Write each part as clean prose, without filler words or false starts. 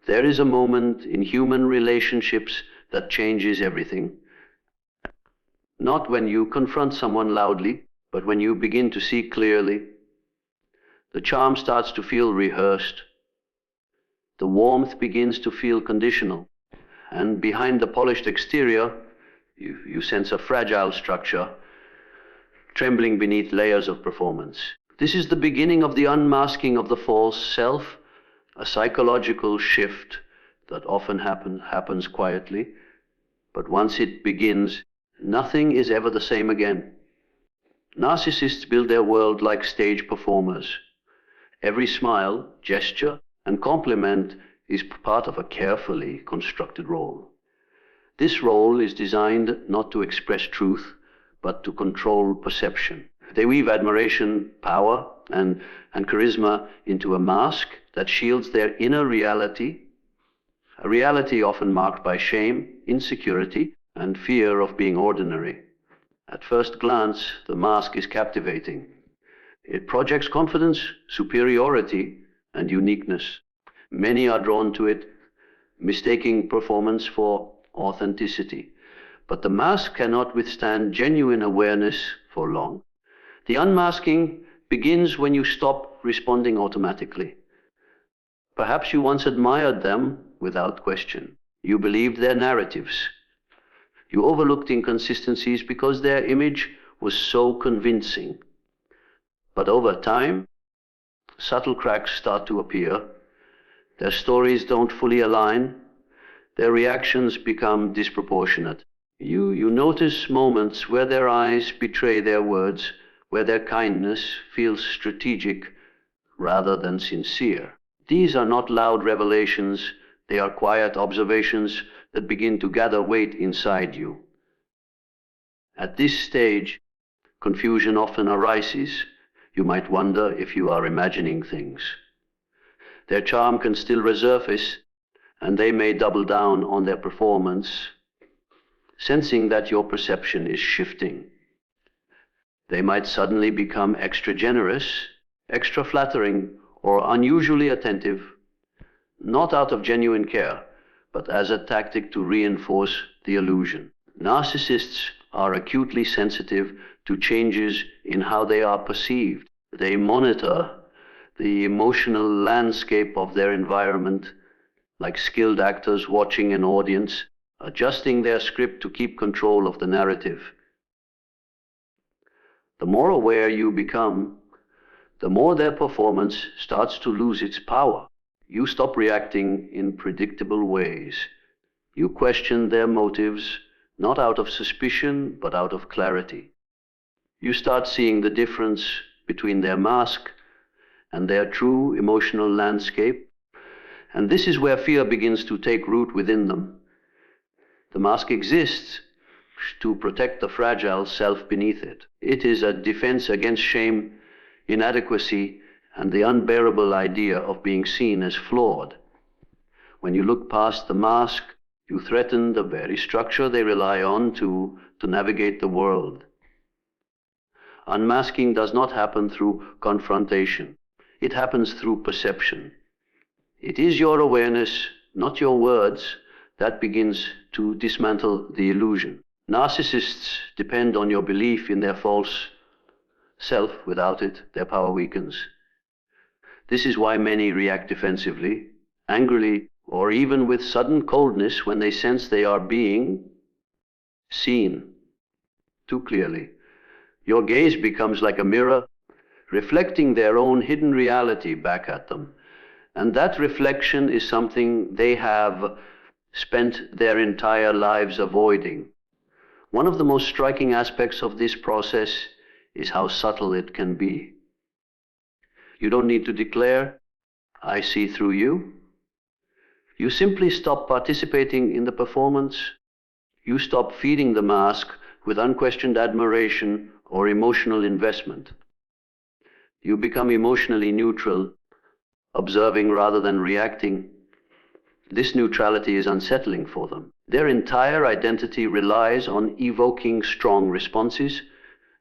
There is a moment in human relationships that changes everything. Not when you confront someone loudly, but when you begin to see clearly. The charm starts to feel rehearsed. The warmth begins to feel conditional. And behind the polished exterior, you sense a fragile structure, trembling beneath layers of performance. This is the beginning of the unmasking of the false self, a psychological shift that often happens quietly, but once it begins, nothing is ever the same again. Narcissists build their world like stage performers. Every smile, gesture, and compliment is part of a carefully constructed role. This role is designed not to express truth, but to control perception. They weave admiration, power, and charisma into a mask that shields their inner reality, a reality often marked by shame, insecurity, and fear of being ordinary. At first glance, the mask is captivating. It projects confidence, superiority, and uniqueness. Many are drawn to it, mistaking performance for authenticity. But the mask cannot withstand genuine awareness for long. The unmasking begins when you stop responding automatically. Perhaps you once admired them without question. You believed their narratives. You overlooked inconsistencies because their image was so convincing. But over time, subtle cracks start to appear. Their stories don't fully align. Their reactions become disproportionate. You notice moments where their eyes betray their words, where their kindness feels strategic rather than sincere. These are not loud revelations, they are quiet observations that begin to gather weight inside you. At this stage, confusion often arises. You might wonder if you are imagining things. Their charm can still resurface, and they may double down on their performance, sensing that your perception is shifting. They might suddenly become extra generous, extra flattering, or unusually attentive, not out of genuine care, but as a tactic to reinforce the illusion. Narcissists are acutely sensitive to changes in how they are perceived. They monitor the emotional landscape of their environment, like skilled actors watching an audience, adjusting their script to keep control of the narrative. The more aware you become, the more their performance starts to lose its power. You stop reacting in predictable ways. You question their motives, not out of suspicion, but out of clarity. You start seeing the difference between their mask and their true emotional landscape, and this is where fear begins to take root within them. The mask exists to protect the fragile self beneath it. It is a defense against shame, inadequacy, and the unbearable idea of being seen as flawed. When you look past the mask, you threaten the very structure they rely on to navigate the world. Unmasking does not happen through confrontation. It happens through perception. It is your awareness, not your words, that begins to dismantle the illusion. Narcissists depend on your belief in their false self. Without it, their power weakens. This is why many react defensively, angrily, or even with sudden coldness when they sense they are being seen too clearly. Your gaze becomes like a mirror, reflecting their own hidden reality back at them. And that reflection is something they have spent their entire lives avoiding. One of the most striking aspects of this process is how subtle it can be. You don't need to declare, "I see through you." You simply stop participating in the performance. You stop feeding the mask with unquestioned admiration or emotional investment. You become emotionally neutral, observing rather than reacting. This neutrality is unsettling for them. Their entire identity relies on evoking strong responses: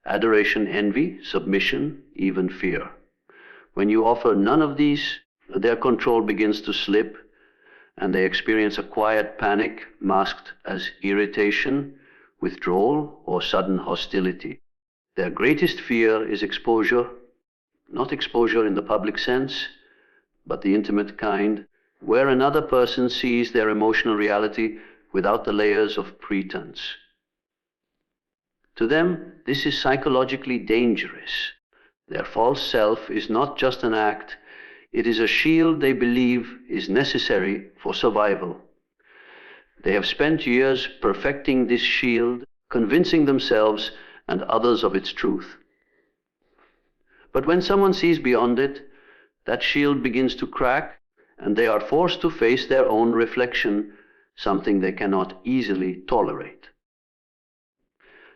adoration, envy, submission, even fear. When you offer none of these, their control begins to slip, and they experience a quiet panic masked as irritation, withdrawal, or sudden hostility. Their greatest fear is exposure, not exposure in the public sense, but the intimate kind, where another person sees their emotional reality without the layers of pretense. To them, this is psychologically dangerous. Their false self is not just an act, it is a shield they believe is necessary for survival. They have spent years perfecting this shield, convincing themselves and others of its truth. But when someone sees beyond it, that shield begins to crack, and they are forced to face their own reflection, something they cannot easily tolerate.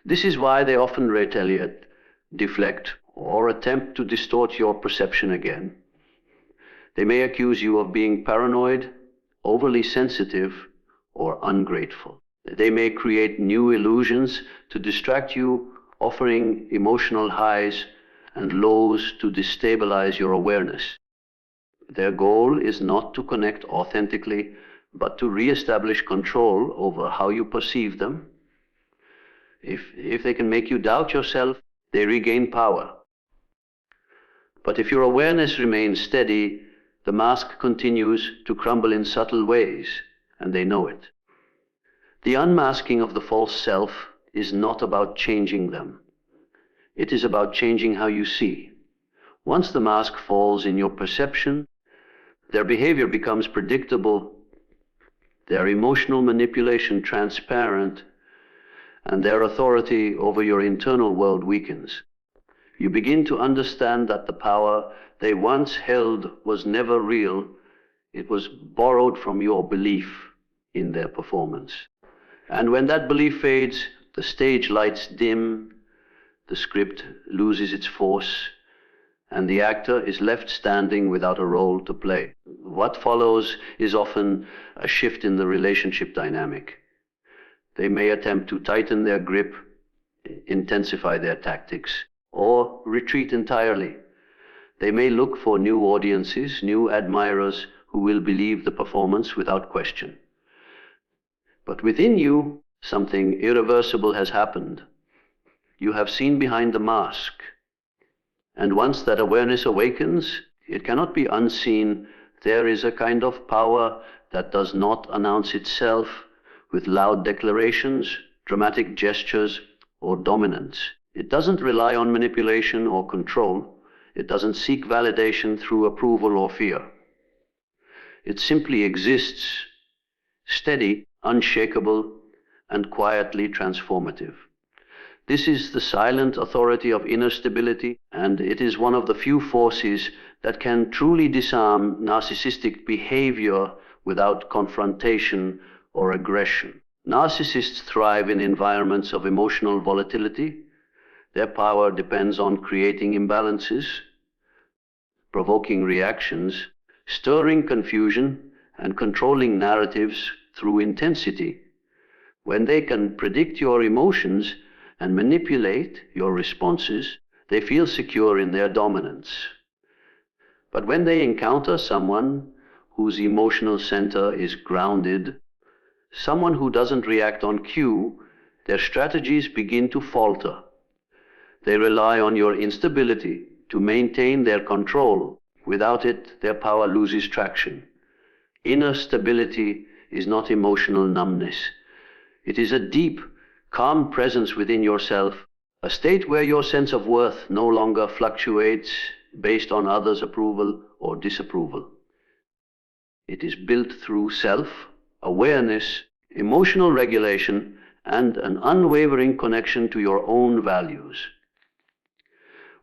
This is why they often retaliate, deflect, or attempt to distort your perception again. They may accuse you of being paranoid, overly sensitive, or ungrateful. They may create new illusions to distract you, offering emotional highs and lows to destabilize your awareness. Their goal is not to connect authentically, but to reestablish control over how you perceive them. If they can make you doubt yourself, they regain power. But if your awareness remains steady, the mask continues to crumble in subtle ways, and they know it. The unmasking of the false self is not about changing them. It is about changing how you see. Once the mask falls in your perception, their behavior becomes predictable, their emotional manipulation transparent, and their authority over your internal world weakens. You begin to understand that the power they once held was never real. It was borrowed from your belief in their performance. And when that belief fades, the stage lights dim, the script loses its force, and the actor is left standing without a role to play. What follows is often a shift in the relationship dynamic. They may attempt to tighten their grip, intensify their tactics, or retreat entirely. They may look for new audiences, new admirers who will believe the performance without question. But within you, something irreversible has happened. You have seen behind the mask. And once that awareness awakens, it cannot be unseen. There is a kind of power that does not announce itself with loud declarations, dramatic gestures, or dominance. It doesn't rely on manipulation or control. It doesn't seek validation through approval or fear. It simply exists, steady, unshakable, and quietly transformative. This is the silent authority of inner stability, and it is one of the few forces that can truly disarm narcissistic behavior without confrontation or aggression. Narcissists thrive in environments of emotional volatility. Their power depends on creating imbalances, provoking reactions, stirring confusion, and controlling narratives through intensity. When they can predict your emotions and manipulate your responses, they feel secure in their dominance. But when they encounter someone whose emotional center is grounded, someone who doesn't react on cue, their strategies begin to falter. They rely on your instability to maintain their control. Without it, their power loses traction. Inner stability is not emotional numbness. It is a deep, calm presence within yourself, a state where your sense of worth no longer fluctuates based on others' approval or disapproval. It is built through self-awareness, emotional regulation, and an unwavering connection to your own values.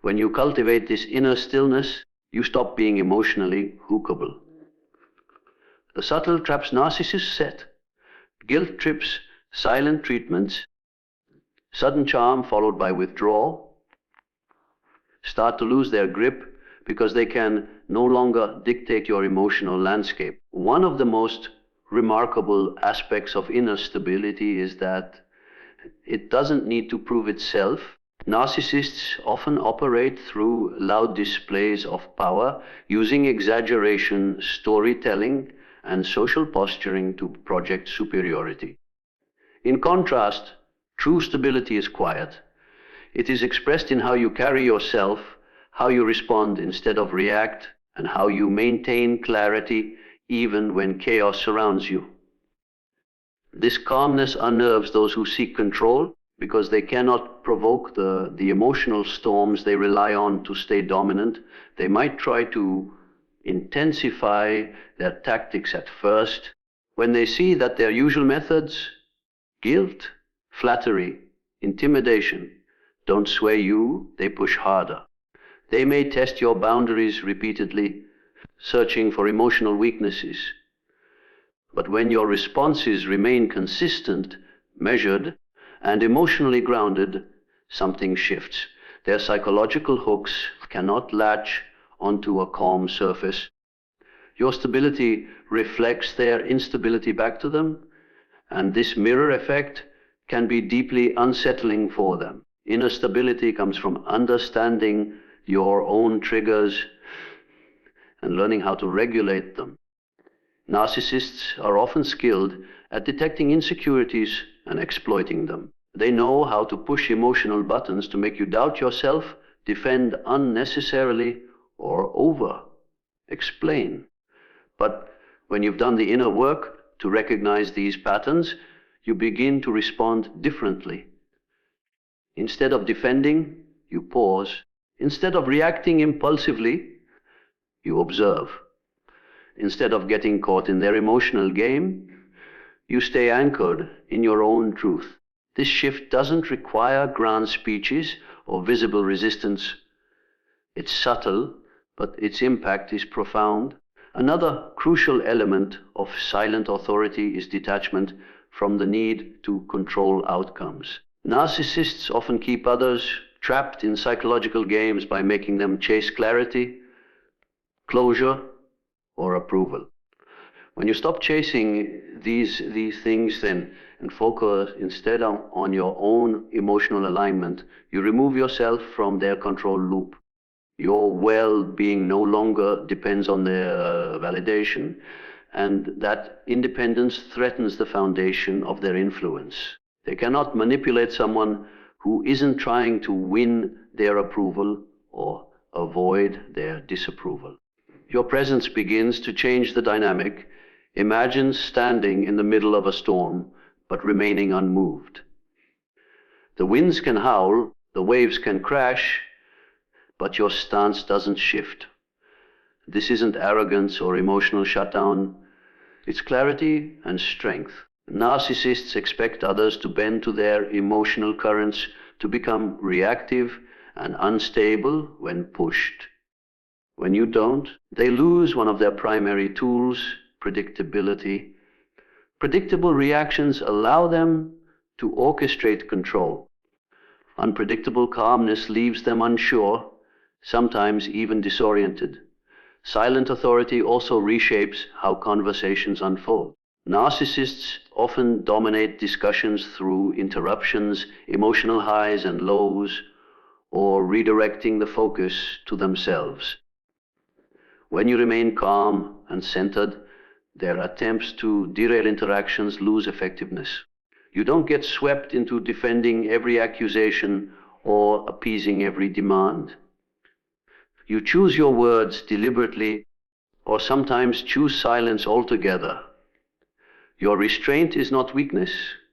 When you cultivate this inner stillness, you stop being emotionally hookable. The subtle traps narcissists set: guilt trips, silent treatments, sudden charm followed by withdrawal, start to lose their grip because they can no longer dictate your emotional landscape. One of the most remarkable aspects of inner stability is that it doesn't need to prove itself. Narcissists often operate through loud displays of power, using exaggeration, storytelling, and social posturing to project superiority. In contrast, true stability is quiet. It is expressed in how you carry yourself, how you respond instead of react, and how you maintain clarity even when chaos surrounds you. This calmness unnerves those who seek control because they cannot provoke the emotional storms they rely on to stay dominant. They might try to intensify their tactics at first. When they see that their usual methods, guilt, flattery, intimidation, don't sway you, they push harder. They may test your boundaries repeatedly, searching for emotional weaknesses. But when your responses remain consistent, measured, and emotionally grounded, something shifts. Their psychological hooks cannot latch onto a calm surface. Your stability reflects their instability back to them, and this mirror effect can be deeply unsettling for them. Inner stability comes from understanding your own triggers and learning how to regulate them. Narcissists are often skilled at detecting insecurities and exploiting them. They know how to push emotional buttons to make you doubt yourself, defend unnecessarily, or over-explain. But when you've done the inner work to recognize these patterns, you begin to respond differently. Instead of defending, you pause. Instead of reacting impulsively, you observe. Instead of getting caught in their emotional game, you stay anchored in your own truth. This shift doesn't require grand speeches or visible resistance. It's subtle, but its impact is profound. Another crucial element of silent authority is detachment from the need to control outcomes. Narcissists often keep others trapped in psychological games by making them chase clarity, closure, or approval. When you stop chasing these things then and focus instead on your own emotional alignment, you remove yourself from their control loop. Your well-being no longer depends on their validation, and that independence threatens the foundation of their influence. They cannot manipulate someone who isn't trying to win their approval or avoid their disapproval. Your presence begins to change the dynamic. Imagine standing in the middle of a storm, but remaining unmoved. The winds can howl, the waves can crash, but your stance doesn't shift. This isn't arrogance or emotional shutdown. It's clarity and strength. Narcissists expect others to bend to their emotional currents, to become reactive and unstable when pushed. When you don't, they lose one of their primary tools, predictability. Predictable reactions allow them to orchestrate control. Unpredictable calmness leaves them unsure, sometimes even disoriented. Silent authority also reshapes how conversations unfold. Narcissists often dominate discussions through interruptions, emotional highs and lows, or redirecting the focus to themselves. When you remain calm and centered, their attempts to derail interactions lose effectiveness. You don't get swept into defending every accusation or appeasing every demand. You choose your words deliberately, or sometimes choose silence altogether. Your restraint is not weakness,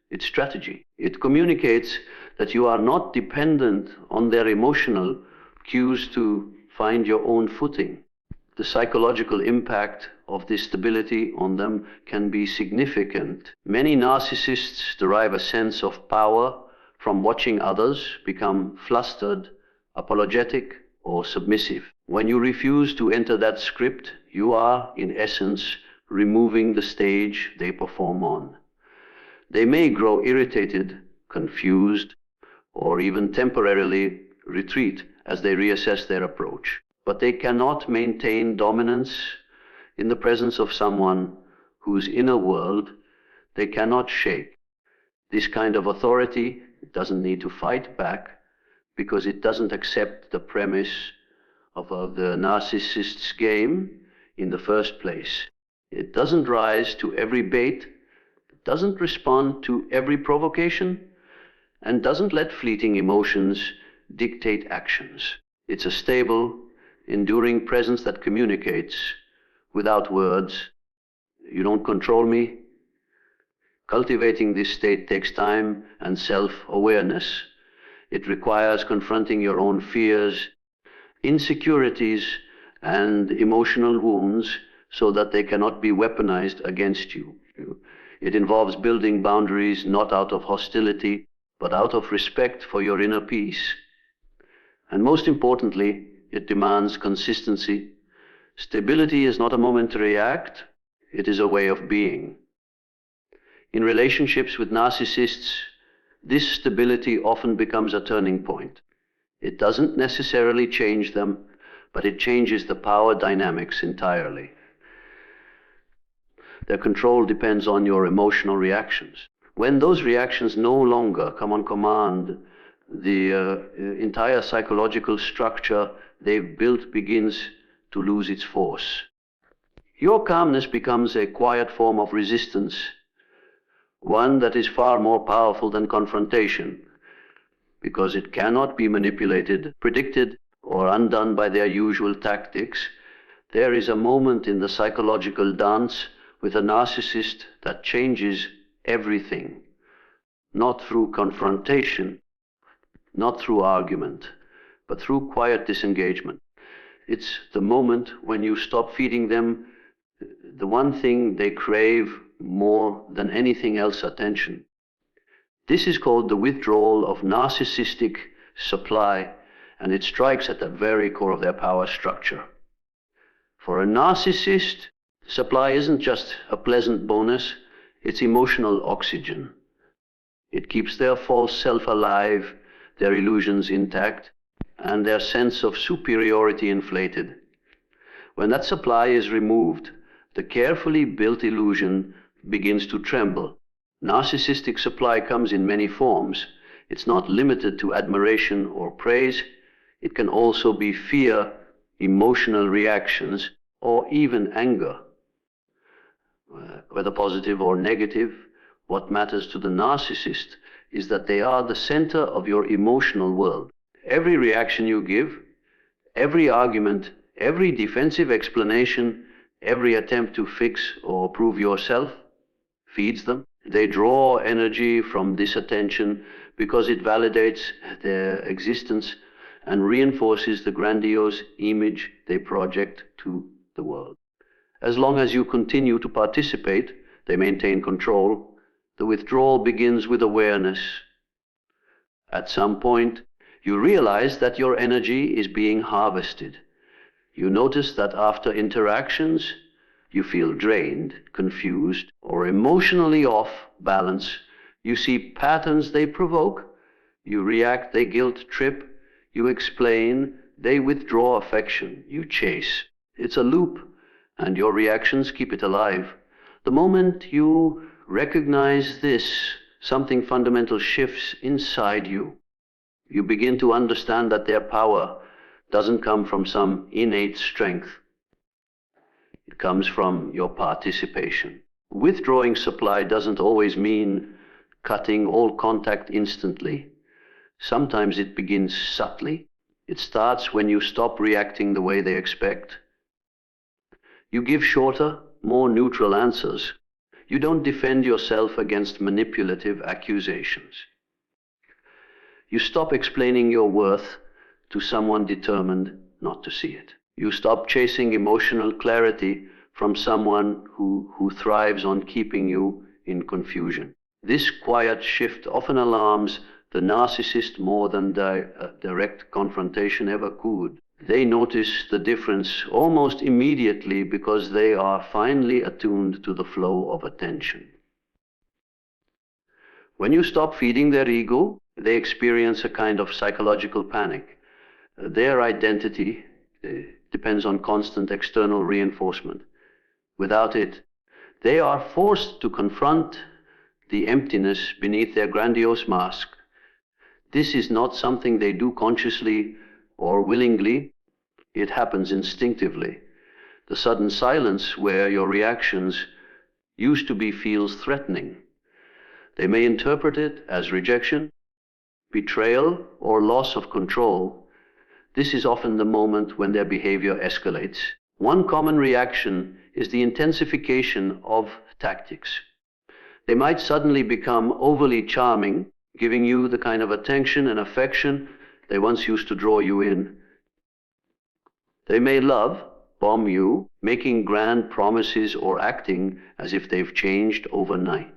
it's strategy. It communicates that you are not dependent on their emotional cues to find your own footing. The psychological impact of this stability on them can be significant. Many narcissists derive a sense of power from watching others become flustered, apologetic, or submissive. When you refuse to enter that script, you are, in essence, removing the stage they perform on. They may grow irritated, confused, or even temporarily retreat as they reassess their approach. But they cannot maintain dominance in the presence of someone whose inner world they cannot shake. This kind of authority doesn't need to fight back because it doesn't accept the premise of the narcissist's game in the first place. It doesn't rise to every bait, doesn't respond to every provocation, and doesn't let fleeting emotions dictate actions. It's a stable, enduring presence that communicates without words. You don't control me. Cultivating this state takes time and self-awareness. It requires confronting your own fears, insecurities, and emotional wounds so that they cannot be weaponized against you. It involves building boundaries not out of hostility, but out of respect for your inner peace. And most importantly, it demands consistency. Stability is not a momentary act, it is a way of being. In relationships with narcissists, this stability often becomes a turning point. It doesn't necessarily change them, but it changes the power dynamics entirely. Their control depends on your emotional reactions. When those reactions no longer come on command, the entire psychological structure they've built begins to lose its force. Your calmness becomes a quiet form of resistance, one that is far more powerful than confrontation, because it cannot be manipulated, predicted, or undone by their usual tactics. There is a moment in the psychological dance with a narcissist that changes everything, not through confrontation, not through argument, but through quiet disengagement. It's the moment when you stop feeding them the one thing they crave more than anything else: attention. This is called the withdrawal of narcissistic supply, and it strikes at the very core of their power structure. For a narcissist, supply isn't just a pleasant bonus, it's emotional oxygen. It keeps their false self alive, their illusions intact, and their sense of superiority inflated. When that supply is removed, the carefully built illusion begins to tremble. Narcissistic supply comes in many forms. It's not limited to admiration or praise. It can also be fear, emotional reactions, or even anger. Whether positive or negative, what matters to the narcissist is that they are the center of your emotional world. Every reaction you give, every argument, every defensive explanation, every attempt to fix or prove yourself feeds them. They draw energy from this attention because it validates their existence and reinforces the grandiose image they project to the world. As long as you continue to participate, they maintain control. The withdrawal begins with awareness. At some point, you realize that your energy is being harvested. You notice that after interactions, you feel drained, confused, or emotionally off balance. You see patterns they provoke. You react, they guilt trip. You explain, they withdraw affection. You chase. It's a loop, and your reactions keep it alive. The moment you recognize this, something fundamental shifts inside you. You begin to understand that their power doesn't come from some innate strength. It comes from your participation. Withdrawing supply doesn't always mean cutting all contact instantly. Sometimes it begins subtly. It starts when you stop reacting the way they expect. You give shorter, more neutral answers. You don't defend yourself against manipulative accusations. You stop explaining your worth to someone determined not to see it. You stop chasing emotional clarity from someone who thrives on keeping you in confusion. This quiet shift often alarms the narcissist more than direct confrontation ever could. They notice the difference almost immediately because they are finally attuned to the flow of attention. When you stop feeding their ego, they experience a kind of psychological panic. Their identity depends on constant external reinforcement. Without it, they are forced to confront the emptiness beneath their grandiose mask. This is not something they do consciously or willingly. It happens instinctively. The sudden silence where your reactions used to be feels threatening. They may interpret it as rejection, betrayal, or loss of control. This is often the moment when their behavior escalates. One common reaction is the intensification of tactics. They might suddenly become overly charming, giving you the kind of attention and affection they once used to draw you in. They may love, bomb you, making grand promises or acting as if they've changed overnight.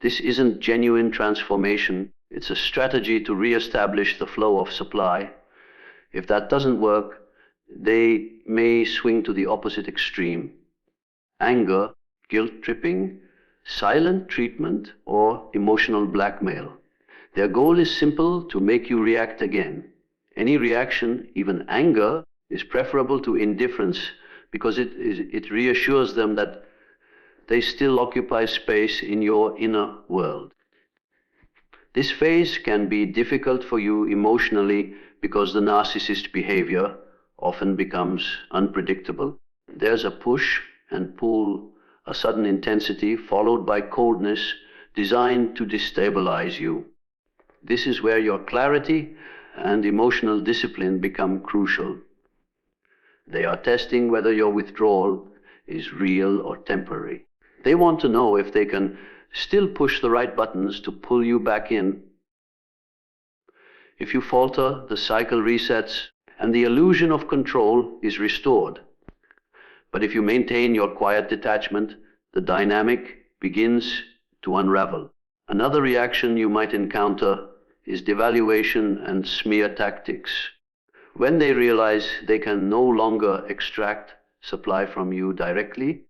This isn't genuine transformation. It's a strategy to re-establish the flow of supply. If that doesn't work, they may swing to the opposite extreme: anger, guilt-tripping, silent treatment, or emotional blackmail. Their goal is simple: to make you react again. Any reaction, even anger, is preferable to indifference because it reassures them that they still occupy space in your inner world. This phase can be difficult for you emotionally because the narcissist behavior often becomes unpredictable. There's a push and pull, a sudden intensity followed by coldness designed to destabilize you. This is where your clarity and emotional discipline become crucial. They are testing whether your withdrawal is real or temporary. They want to know if they can still push the right buttons to pull you back in. If you falter, the cycle resets and the illusion of control is restored. But if you maintain your quiet detachment, the dynamic begins to unravel. Another reaction you might encounter is devaluation and smear tactics. When they realize they can no longer extract supply from you directly,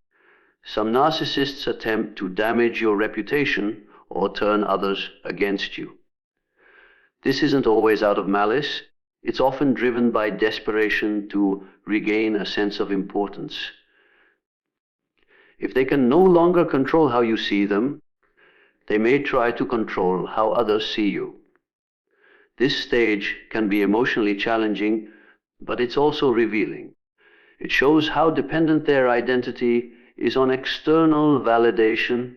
some narcissists attempt to damage your reputation or turn others against you. This isn't always out of malice. It's often driven by desperation to regain a sense of importance. If they can no longer control how you see them, they may try to control how others see you. This stage can be emotionally challenging, but it's also revealing. It shows how dependent their identity is on external validation.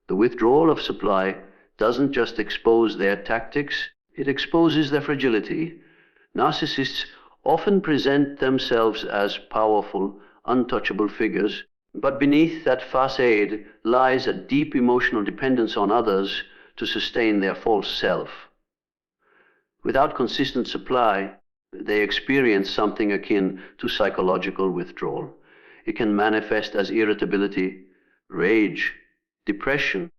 The withdrawal of supply doesn't just expose their tactics, it exposes their fragility. Narcissists often present themselves as powerful, untouchable figures, but beneath that facade lies a deep emotional dependence on others to sustain their false self. Without consistent supply, they experience something akin to psychological withdrawal. It can manifest as irritability, rage, depression,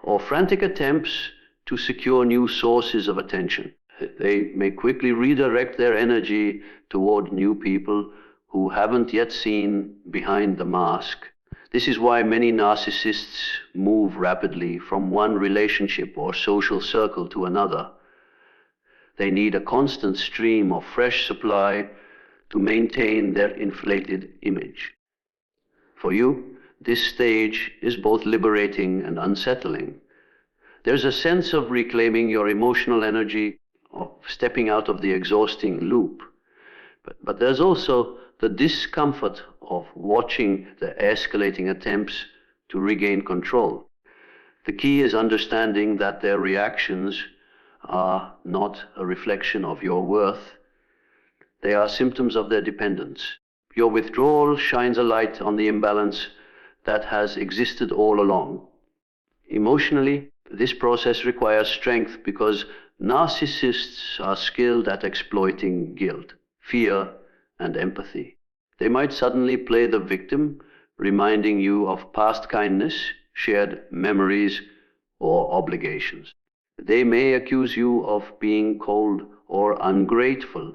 or frantic attempts to secure new sources of attention. They may quickly redirect their energy toward new people who haven't yet seen behind the mask. This is why many narcissists move rapidly from one relationship or social circle to another. They need a constant stream of fresh supply to maintain their inflated image. For you, this stage is both liberating and unsettling. There's a sense of reclaiming your emotional energy, of stepping out of the exhausting loop. But there's also the discomfort of watching the escalating attempts to regain control. The key is understanding that their reactions are not a reflection of your worth. They are symptoms of their dependence. Your withdrawal shines a light on the imbalance that has existed all along. Emotionally, this process requires strength because narcissists are skilled at exploiting guilt, fear, and empathy. They might suddenly play the victim, reminding you of past kindness, shared memories, or obligations. They may accuse you of being cold or ungrateful,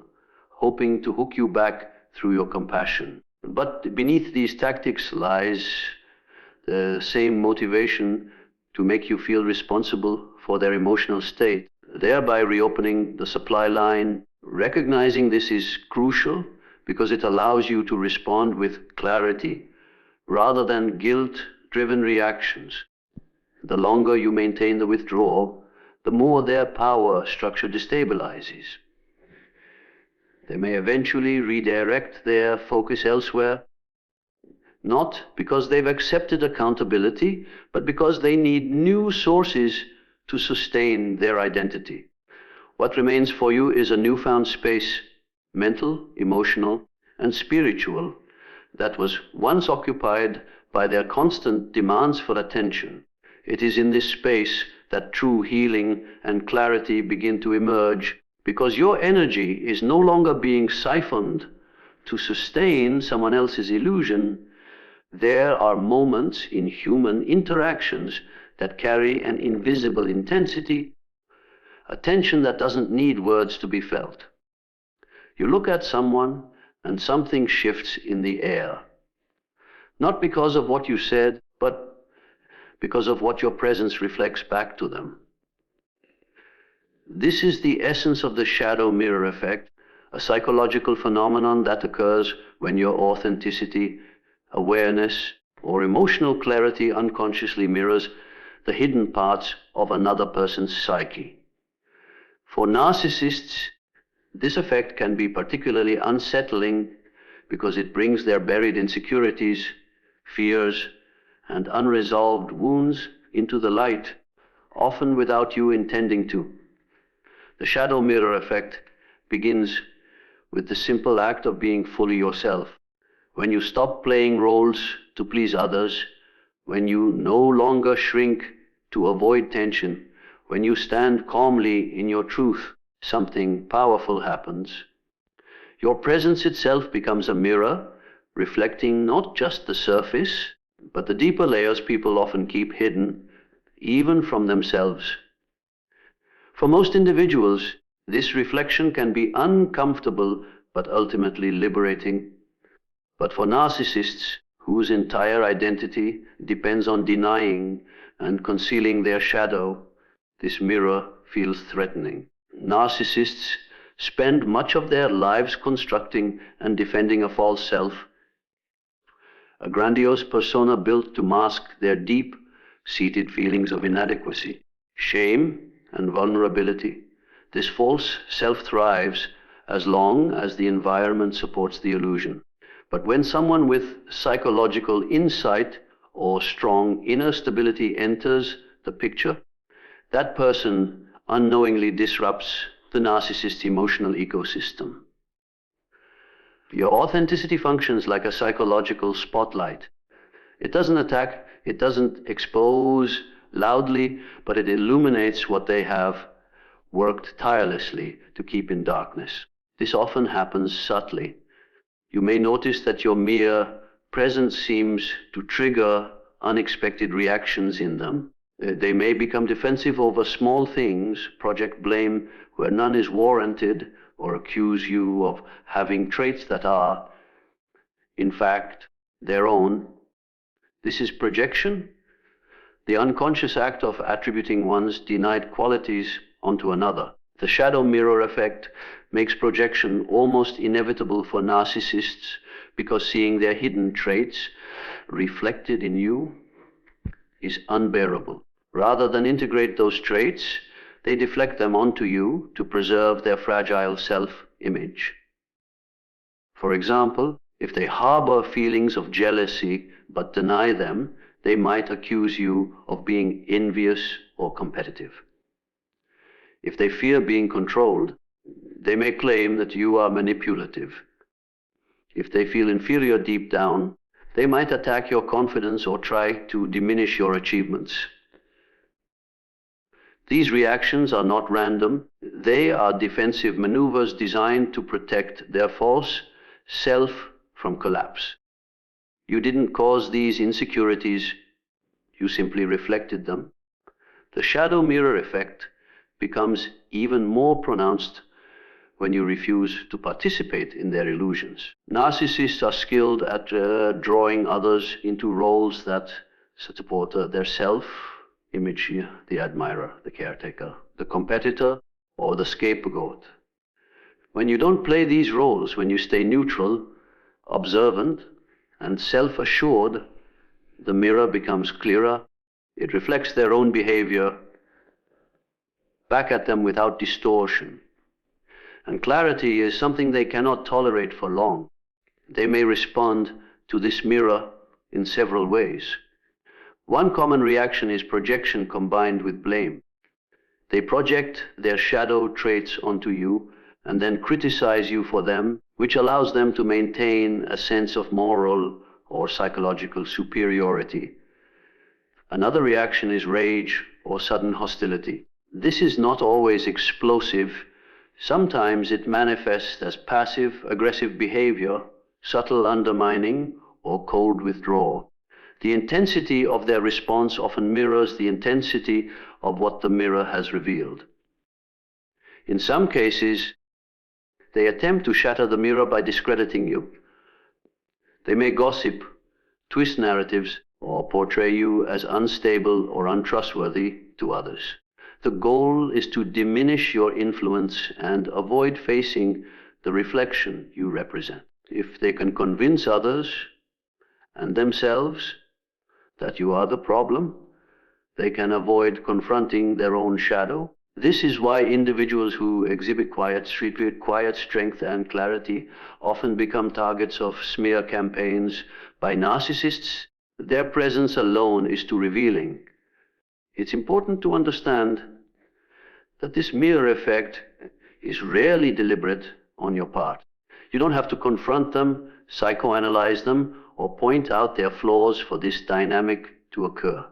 hoping to hook you back through your compassion. But beneath these tactics lies the same motivation to make you feel responsible for their emotional state, thereby reopening the supply line. Recognizing this is crucial because it allows you to respond with clarity rather than guilt-driven reactions. The longer you maintain the withdrawal, the more their power structure destabilizes. They may eventually redirect their focus elsewhere, not because they've accepted accountability, but because they need new sources to sustain their identity. What remains for you is a newfound space, mental, emotional, and spiritual, that was once occupied by their constant demands for attention. It is in this space that true healing and clarity begin to emerge, because your energy is no longer being siphoned to sustain someone else's illusion. There are moments in human interactions that carry an invisible intensity, a tension that doesn't need words to be felt. You look at someone and something shifts in the air, not because of what you said, but because of what your presence reflects back to them. This is the essence of the shadow mirror effect, a psychological phenomenon that occurs when your authenticity, awareness, or emotional clarity unconsciously mirrors the hidden parts of another person's psyche. For narcissists, this effect can be particularly unsettling because it brings their buried insecurities, fears, and unresolved wounds into the light, often without you intending to. The shadow mirror effect begins with the simple act of being fully yourself. When you stop playing roles to please others, when you no longer shrink to avoid tension, when you stand calmly in your truth, something powerful happens. Your presence itself becomes a mirror, reflecting not just the surface, but the deeper layers people often keep hidden, even from themselves. For most individuals, this reflection can be uncomfortable, but ultimately liberating. But for narcissists, whose entire identity depends on denying and concealing their shadow, this mirror feels threatening. Narcissists spend much of their lives constructing and defending a false self, a grandiose persona built to mask their deep-seated feelings of inadequacy, shame, and vulnerability. This false self thrives as long as the environment supports the illusion. But when someone with psychological insight or strong inner stability enters the picture, that person unknowingly disrupts the narcissist's emotional ecosystem. Your authenticity functions like a psychological spotlight. It doesn't attack, it doesn't expose loudly, but it illuminates what they have worked tirelessly to keep in darkness. This often happens subtly. You may notice that your mere presence seems to trigger unexpected reactions in them. They may become defensive over small things, project blame where none is warranted, or accuse you of having traits that are, in fact, their own. This is projection, the unconscious act of attributing one's denied qualities onto another. The shadow mirror effect makes projection almost inevitable for narcissists because seeing their hidden traits reflected in you is unbearable. Rather than integrate those traits, they deflect them onto you to preserve their fragile self-image. For example, if they harbor feelings of jealousy but deny them, they might accuse you of being envious or competitive. If they fear being controlled, they may claim that you are manipulative. If they feel inferior deep down, they might attack your confidence or try to diminish your achievements. These reactions are not random. They are defensive maneuvers designed to protect their false self from collapse. You didn't cause these insecurities, you simply reflected them. The shadow mirror effect becomes even more pronounced when you refuse to participate in their illusions. Narcissists are skilled at drawing others into roles that support their self-image, the admirer, the caretaker, the competitor, or the scapegoat. When you don't play these roles, when you stay neutral, observant, and self-assured, the mirror becomes clearer. It reflects their own behavior back at them without distortion. And clarity is something they cannot tolerate for long. They may respond to this mirror in several ways. One common reaction is projection combined with blame. They project their shadow traits onto you and then criticize you for them, which allows them to maintain a sense of moral or psychological superiority. Another reaction is rage or sudden hostility. This is not always explosive. Sometimes it manifests as passive-aggressive behavior, subtle undermining, or cold withdrawal. The intensity of their response often mirrors the intensity of what the mirror has revealed. In some cases, they attempt to shatter the mirror by discrediting you. They may gossip, twist narratives, or portray you as unstable or untrustworthy to others. The goal is to diminish your influence and avoid facing the reflection you represent. If they can convince others and themselves that you are the problem, they can avoid confronting their own shadow. This is why individuals who exhibit quiet strength and clarity often become targets of smear campaigns by narcissists. Their presence alone is too revealing. It's important to understand that this mirror effect is rarely deliberate on your part. You don't have to confront them, psychoanalyze them, or point out their flaws for this dynamic to occur.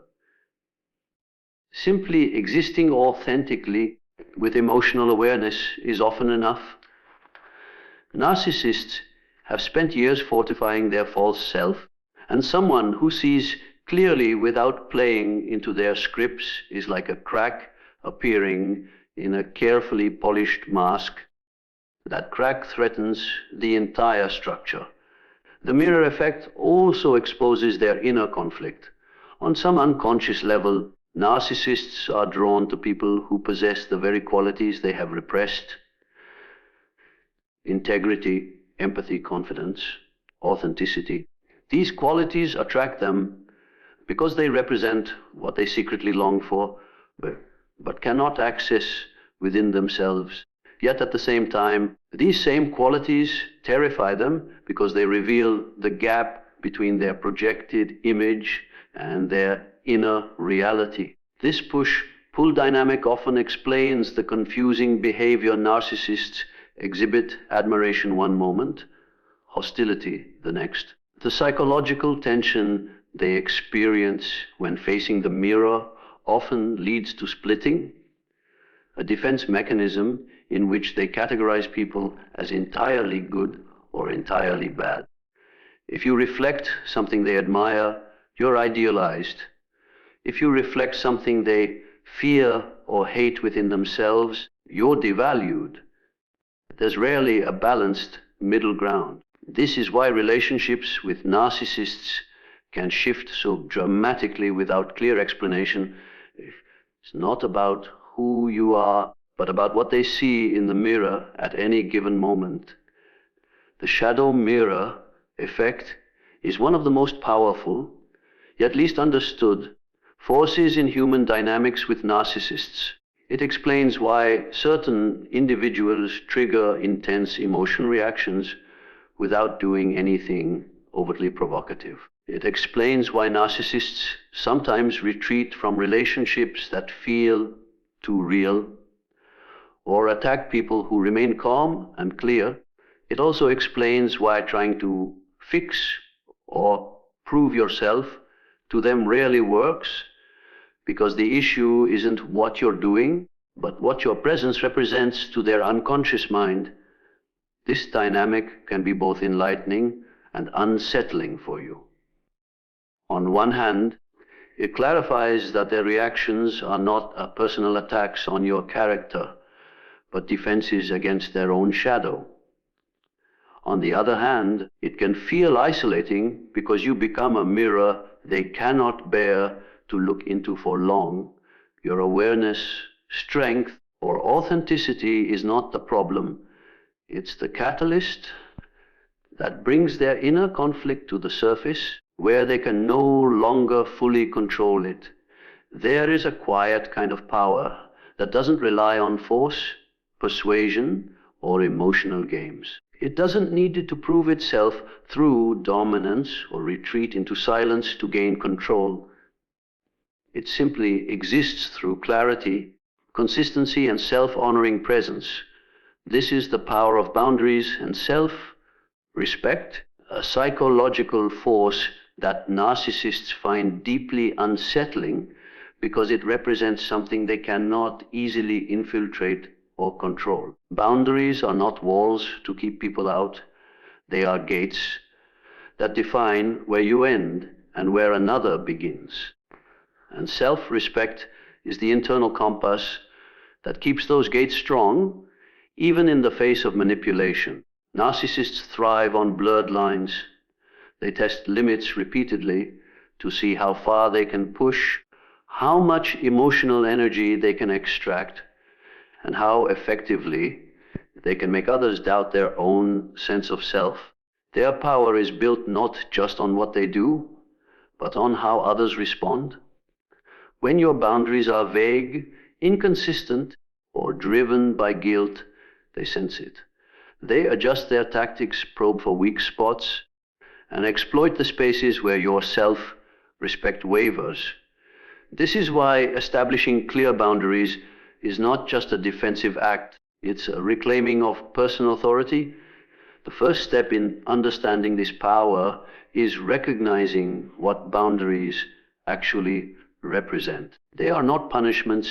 Simply existing authentically with emotional awareness is often enough. Narcissists have spent years fortifying their false self, and someone who sees clearly without playing into their scripts is like a crack appearing in a carefully polished mask. That crack threatens the entire structure. The mirror effect also exposes their inner conflict. On some unconscious level, narcissists are drawn to people who possess the very qualities they have repressed: integrity, empathy, confidence, authenticity. These qualities attract them because they represent what they secretly long for, but cannot access within themselves. Yet at the same time, these same qualities terrify them because they reveal the gap between their projected image and their inner reality. This push-pull dynamic often explains the confusing behavior narcissists exhibit: admiration one moment, hostility the next. The psychological tension they experience when facing the mirror often leads to splitting, a defense mechanism in which they categorize people as entirely good or entirely bad. If you reflect something they admire, you're idealized. If you reflect something they fear or hate within themselves, you're devalued. There's rarely a balanced middle ground. This is why relationships with narcissists can shift so dramatically without clear explanation. It's not about who you are, but about what they see in the mirror at any given moment. The shadow mirror effect is one of the most powerful, yet least understood, forces in human dynamics with narcissists. It explains why certain individuals trigger intense emotional reactions without doing anything overtly provocative. It explains why narcissists sometimes retreat from relationships that feel too real, or attack people who remain calm and clear. It also explains why trying to fix or prove yourself to them rarely works, because the issue isn't what you're doing, but what your presence represents to their unconscious mind. This dynamic can be both enlightening and unsettling for you. On one hand, it clarifies that their reactions are not personal attacks on your character, but defenses against their own shadow. On the other hand, it can feel isolating because you become a mirror they cannot bear to look into for long. Your awareness, strength, or authenticity is not the problem. It's the catalyst that brings their inner conflict to the surface, where they can no longer fully control it. There is a quiet kind of power that doesn't rely on force, persuasion, or emotional games. It doesn't need to prove itself through dominance or retreat into silence to gain control. It simply exists through clarity, consistency, and self-honoring presence. This is the power of boundaries and self-respect, a psychological force that narcissists find deeply unsettling because it represents something they cannot easily infiltrate or control. Boundaries are not walls to keep people out. They are gates that define where you end and where another begins. And self-respect is the internal compass that keeps those gates strong, even in the face of manipulation. Narcissists thrive on blurred lines. They test limits repeatedly to see how far they can push, how much emotional energy they can extract, and how effectively they can make others doubt their own sense of self. Their power is built not just on what they do, but on how others respond. When your boundaries are vague, inconsistent, or driven by guilt, they sense it. They adjust their tactics, probe for weak spots, and exploit the spaces where your self-respect wavers. This is why establishing clear boundaries is not just a defensive act, it's a reclaiming of personal authority. The first step in understanding this power is recognizing what boundaries actually represent. They are not punishments,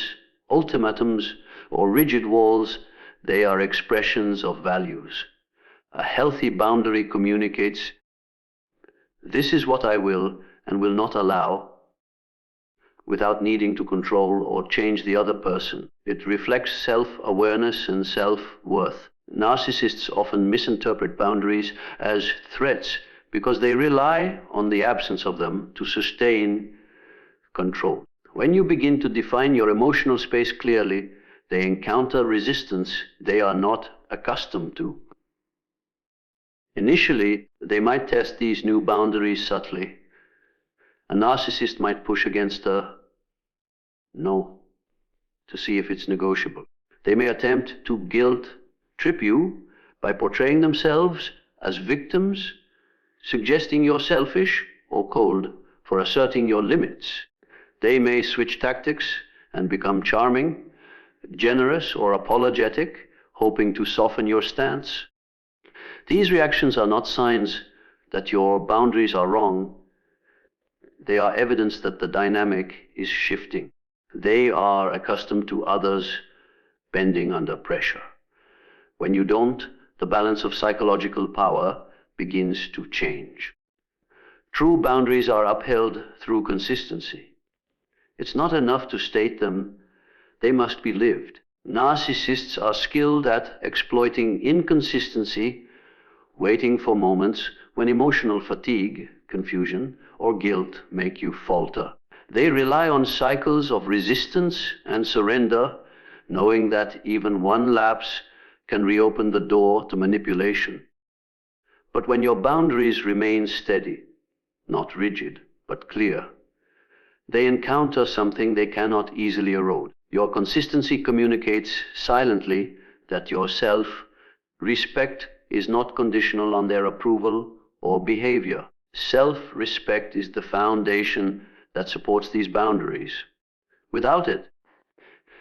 ultimatums, or rigid walls. They are expressions of values. A healthy boundary communicates, "This is what I will and will not allow," without needing to control or change the other person. It reflects self-awareness and self-worth. Narcissists often misinterpret boundaries as threats because they rely on the absence of them to sustain control. When you begin to define your emotional space clearly, they encounter resistance they are not accustomed to. Initially, they might test these new boundaries subtly. A narcissist might push against a no to see if it's negotiable. They may attempt to guilt trip you by portraying themselves as victims, suggesting you're selfish or cold for asserting your limits. They may switch tactics and become charming, generous, or apologetic, hoping to soften your stance. These reactions are not signs that your boundaries are wrong. They are evidence that the dynamic is shifting. They are accustomed to others bending under pressure. When you don't, the balance of psychological power begins to change. True boundaries are upheld through consistency. It's not enough to state them, they must be lived. Narcissists are skilled at exploiting inconsistency, waiting for moments when emotional fatigue, confusion, or guilt make you falter. They rely on cycles of resistance and surrender, knowing that even one lapse can reopen the door to manipulation. But when your boundaries remain steady, not rigid, but clear, they encounter something they cannot easily erode. Your consistency communicates silently that your self-respect is not conditional on their approval or behavior. Self-respect is the foundation that supports these boundaries. Without it,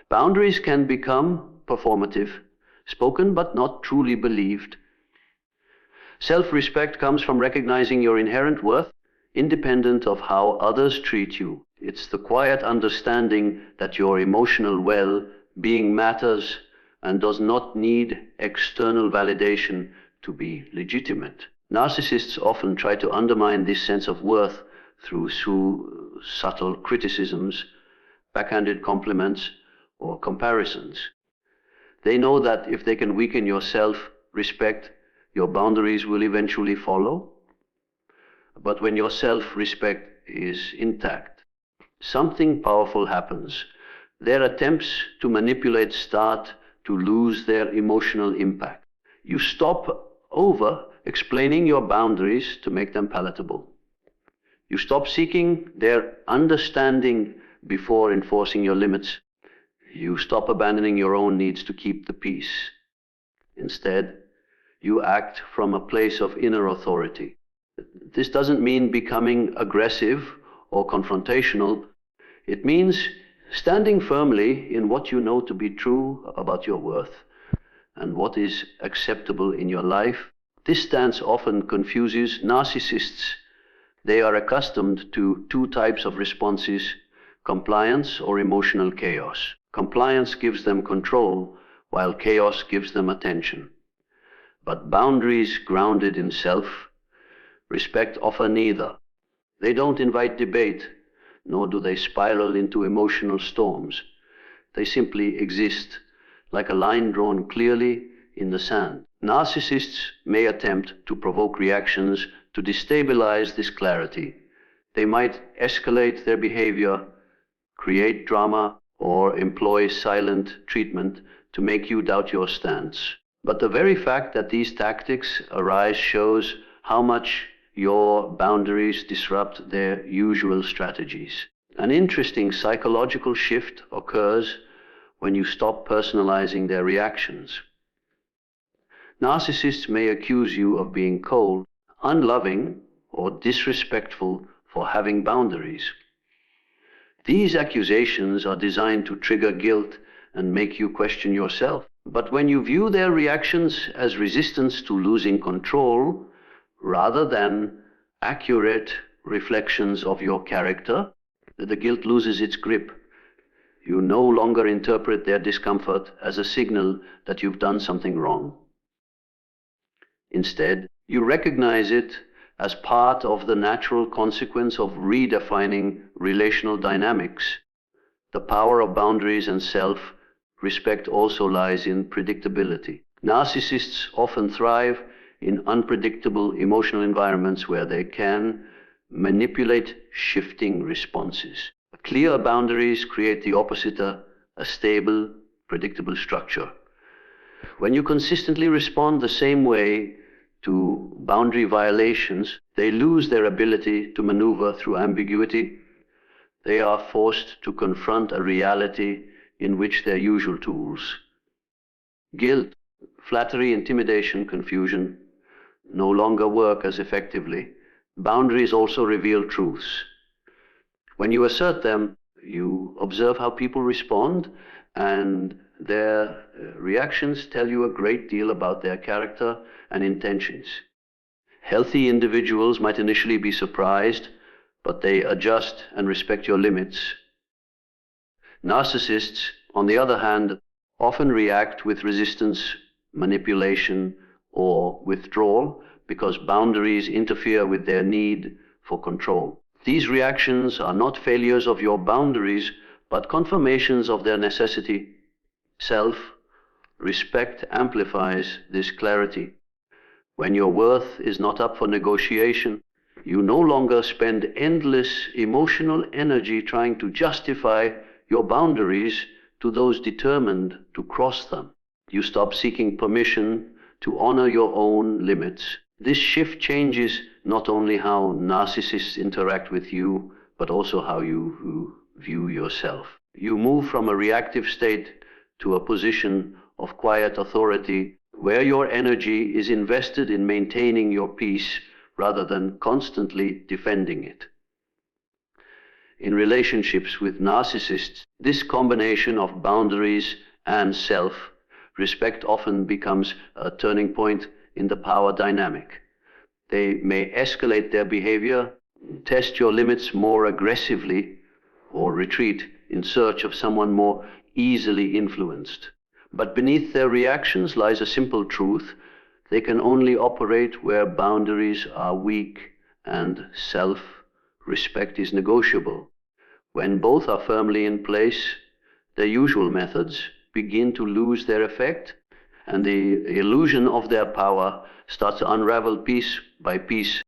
boundaries can become performative, spoken but not truly believed. Self-respect comes from recognizing your inherent worth, independent of how others treat you. It's the quiet understanding that your emotional well-being matters and does not need external validation to be legitimate. Narcissists often try to undermine this sense of worth through subtle criticisms, backhanded compliments, or comparisons. They know that if they can weaken your self-respect, your boundaries will eventually follow. But when your self-respect is intact, something powerful happens. Their attempts to manipulate start to lose their emotional impact. You stop over-explaining your boundaries to make them palatable. You stop seeking their understanding before enforcing your limits. You stop abandoning your own needs to keep the peace. Instead, you act from a place of inner authority. This doesn't mean becoming aggressive or confrontational. It means standing firmly in what you know to be true about your worth and what is acceptable in your life. This stance often confuses narcissists. They are accustomed to two types of responses: compliance or emotional chaos. Compliance gives them control, while chaos gives them attention. But boundaries grounded in self-respect offer neither. They don't invite debate, nor do they spiral into emotional storms. They simply exist, like a line drawn clearly in the sand. Narcissists may attempt to provoke reactions to destabilize this clarity. They might escalate their behavior, create drama, or employ silent treatment to make you doubt your stance. But the very fact that these tactics arise shows how much your boundaries disrupt their usual strategies. An interesting psychological shift occurs when you stop personalizing their reactions. Narcissists may accuse you of being cold, unloving, or disrespectful for having boundaries. These accusations are designed to trigger guilt and make you question yourself. But when you view their reactions as resistance to losing control, rather than accurate reflections of your character, the guilt loses its grip. You no longer interpret their discomfort as a signal that you've done something wrong. Instead, you recognize it as part of the natural consequence of redefining relational dynamics. The power of boundaries and self-respect also lies in predictability. Narcissists often thrive in unpredictable emotional environments where they can manipulate shifting responses. Clear boundaries create the opposite, a stable, predictable structure. When you consistently respond the same way to boundary violations, they lose their ability to maneuver through ambiguity. They are forced to confront a reality in which their usual tools, guilt, flattery, intimidation, confusion, no longer work as effectively. Boundaries also reveal truths. When you assert them, you observe how people respond, and their reactions tell you a great deal about their character and intentions. Healthy individuals might initially be surprised, but they adjust and respect your limits. Narcissists, on the other hand, often react with resistance, manipulation, or withdrawal because boundaries interfere with their need for control. These reactions are not failures of your boundaries, but confirmations of their necessity. Self-respect amplifies this clarity. When your worth is not up for negotiation, you no longer spend endless emotional energy trying to justify your boundaries to those determined to cross them. You stop seeking permission to honor your own limits. This shift changes not only how narcissists interact with you, but also how you view yourself. You move from a reactive state to a position of quiet authority where your energy is invested in maintaining your peace rather than constantly defending it. In relationships with narcissists, this combination of boundaries and self-respect often becomes a turning point in the power dynamic. They may escalate their behavior, test your limits more aggressively, or retreat in search of someone more easily influenced. But beneath their reactions lies a simple truth: they can only operate where boundaries are weak and self-respect is negotiable. When both are firmly in place, their usual methods begin to lose their effect, and the illusion of their power starts to unravel piece by piece